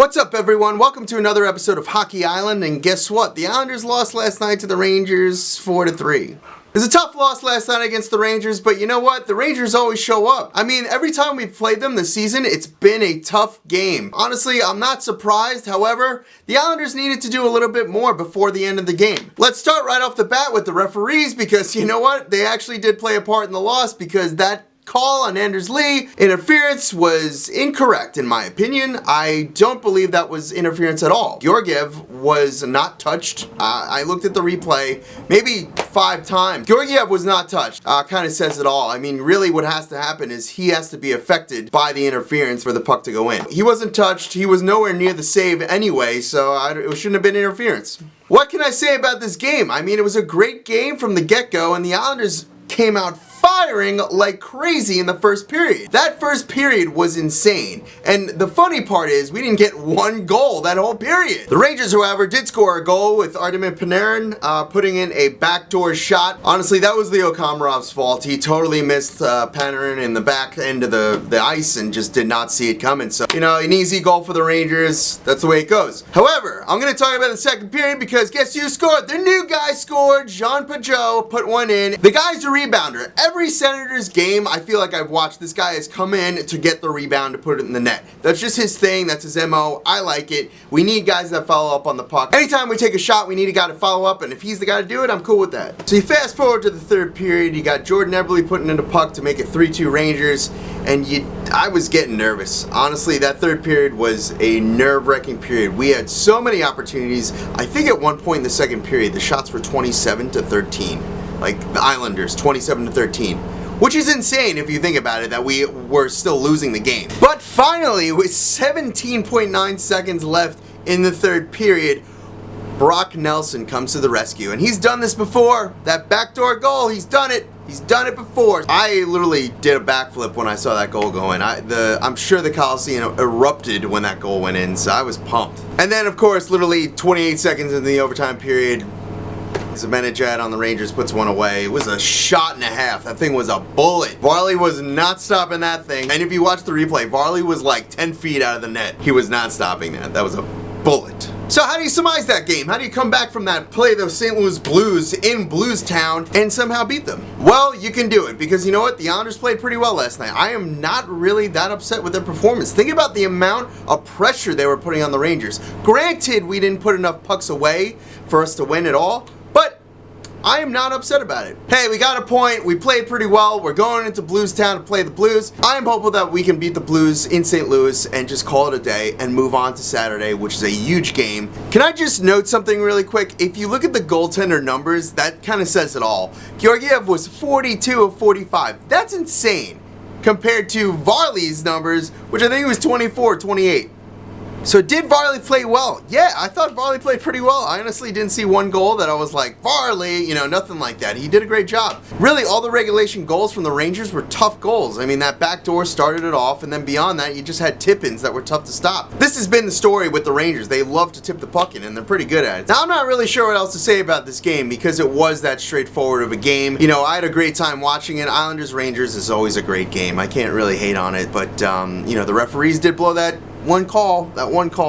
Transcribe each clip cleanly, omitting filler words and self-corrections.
What's up, everyone? Welcome to another episode of Hockey Island, and guess what? The Islanders lost last night to the Rangers 4-3. It was a tough loss last night against the Rangers, but you know what? The Rangers always show up. I mean, every time we've played them this season, it's been a tough game. Honestly, I'm not surprised. However, the Islanders needed to do a little bit more before the end of the game. Let's start right off the bat with the referees, because you know what? They actually did play a part in the loss, because that call on Anders Lee interference was incorrect in my opinion. I don't believe that was interference at all. Georgiev was not touched. I looked at the replay maybe 5 times. Georgiev was not touched. Kind of says it all. I mean, really what has to happen is he has to be affected by the interference for the puck to go in. He wasn't touched. He was nowhere near the save anyway, so it shouldn't have been interference. What can I say about this game? I mean, it was a great game from the get-go, and the Islanders came out firing like crazy in the first period. That first period was insane. And the funny part is we didn't get one goal that whole period. The Rangers, however, did score a goal with Artemi Panarin putting in a backdoor shot. Honestly, that was Leo Komarov's fault. He totally missed Panarin in the back end of the ice and just did not see it coming. So, you know, an easy goal for the Rangers. That's the way it goes. However, I'm going to talk about the second period because guess who scored? The new guy scored. Jean Pageau put one in. The guy's a rebounder. Every Senators game, I feel like I've watched, this guy has come in to get the rebound to put it in the net. That's just his thing. That's his MO. I like it. We need guys that follow up on the puck. Anytime we take a shot, we need a guy to follow up, and if he's the guy to do it, I'm cool with that. So you fast forward to the third period, you got Jordan Eberle putting in the puck to make it 3-2 Rangers, and I was getting nervous. Honestly, that third period was a nerve-wracking period. We had so many opportunities. I think at one point in the second period, the shots were 27-13. Like the Islanders, 27-13. Which is insane if you think about it, that we were still losing the game. But finally, with 17.9 seconds left in the third period, Brock Nelson comes to the rescue. And he's done this before. That backdoor goal, he's done it. He's done it before. I literally did a backflip when I saw that goal go in. I'm sure the Coliseum erupted when that goal went in, so I was pumped. And then, of course, literally 28 seconds in the overtime period, Zibanejad on the Rangers puts one away. It was a shot and a half. That thing was a bullet. Varley was not stopping that thing. And if you watch the replay, Varley was like 10 feet out of the net. He was not stopping that. That was a bullet. So how do you surmise that game? How do you come back from that, play the St. Louis Blues in Blues Town, and somehow beat them? Well, you can do it, because you know what? The Islanders played pretty well last night. I am not really that upset with their performance. Think about the amount of pressure they were putting on the Rangers. Granted, we didn't put enough pucks away for us to win at all, but I am not upset about it. Hey, we got a point. We played pretty well. We're going into Blues Town to play the Blues. I am hopeful that we can beat the Blues in St. Louis and just call it a day and move on to Saturday, which is a huge game. Can I just note something really quick? If you look at the goaltender numbers, that kind of says it all. Georgiev was 42 of 45. That's insane compared to Varley's numbers, which I think was 24, 28. So did Varley play well? Yeah, I thought Varley played pretty well. I honestly didn't see one goal that I was like, Varley, you know, nothing like that. He did a great job. Really, all the regulation goals from the Rangers were tough goals. I mean, that back door started it off, and then beyond that, you just had tip-ins that were tough to stop. This has been the story with the Rangers. They love to tip the puck in, and they're pretty good at it. Now, I'm not really sure what else to say about this game because it was that straightforward of a game. You know, I had a great time watching it. Islanders-Rangers is always a great game. I can't really hate on it, but, you know, the referees did blow that one call.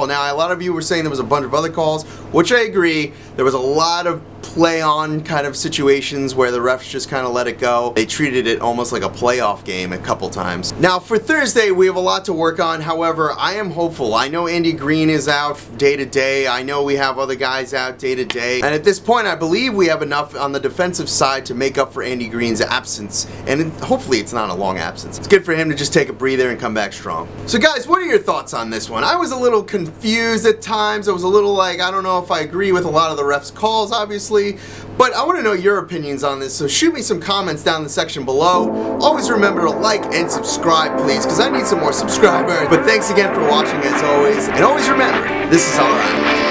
Now, a lot of you were saying there was a bunch of other calls, which I agree. There was a lot of play-on kind of situations where the refs just kind of let it go. They treated it almost like a playoff game a couple times. Now, for Thursday, we have a lot to work on. However, I am hopeful. I know Andy Green is out day to day. I know we have other guys out day to day. And at this point, I believe we have enough on the defensive side to make up for Andy Green's absence. And hopefully, it's not a long absence. It's good for him to just take a breather and come back strong. So, guys, what are your thoughts on this one? I was a little confused at times. I was a little like, I don't know if I agree with a lot of the refs' calls, obviously. But I want to know your opinions on this, so shoot me some comments down in the section below. Always remember to like and subscribe, please, because I need some more subscribers. But thanks again for watching, as always. And always remember, this is our island.